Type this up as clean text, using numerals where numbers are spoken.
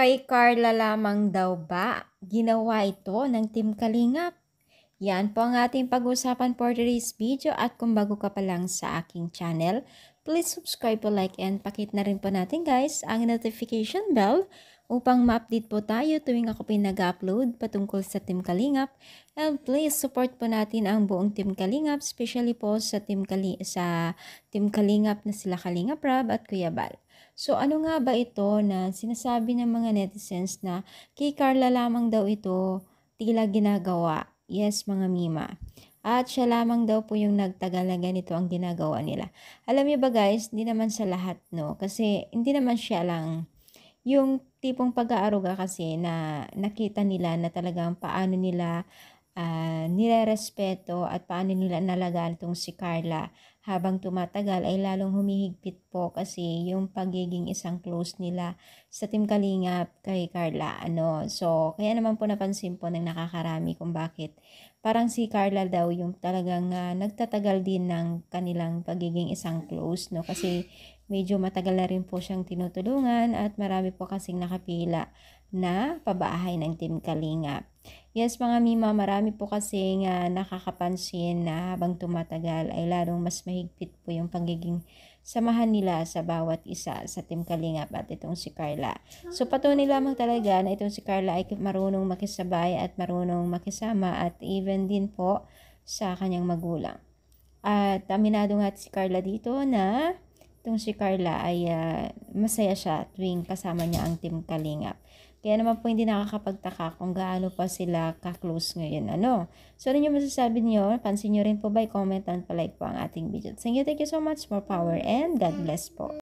Kay Carla lamang daw ba ginawa ito ng Team Kalingap? Yan po ang ating pag-usapan for today's video at kung bago ka pa lang sa aking channel, please subscribe po, like, and pakit na rin po natin guys ang notification bell upang ma-update po tayo tuwing ako pinag-upload patungkol sa Team Kalingap. And please support po natin ang buong Team Kalingap, especially po sa Team Kalingap na sila Kalingap Rab at Kuya Bal. So ano nga ba ito na sinasabi ng mga netizens na kay Carla lamang daw ito tila ginagawa? Yes, mga Mima. At siya lamang daw po yung nagtagal na ganito ang ginagawa nila. Alam niyo ba guys, hindi naman sa lahat, no? Kasi hindi naman siya lang yung tipong pag-aaruga kasi na nakita nila na talagang paano nila nirerespeto at paano nila nalagaan itong si Carla. Habang tumatagal ay lalong humihigpit po kasi yung pagiging isang close nila sa Team Kalingap kay Carla. So, kaya naman po napansin po ng nakakarami kung bakit parang si Carla daw yung talagang nagtatagal din ng kanilang pagiging isang close, no? Kasi medyo matagal na rin po siyang tinutulungan at marami po kasing nakapila na pabahay ng Team Kalingap. Yes, mga Mima, marami po kasing nakakapansin na habang tumatagal ay lalong mas mahigpit po yung pagiging samahan nila sa bawat isa sa Team Kalingap at itong si Carla. So patunay lamang talaga na itong si Carla ay marunong makisabay at marunong makisama at even din po sa kanyang magulang. At aminado nga si Carla dito na itong si Carla ay masaya siya tuwing kasama niya ang Team Kalingap. Kaya naman po hindi nakakapagtaka kung gaano pa sila ka-close ngayon. So ano yung masasabi niyo? Pansin niyo rin po ba? I-comment and pa-like po ang ating video. Thank you so much. More power and God bless po.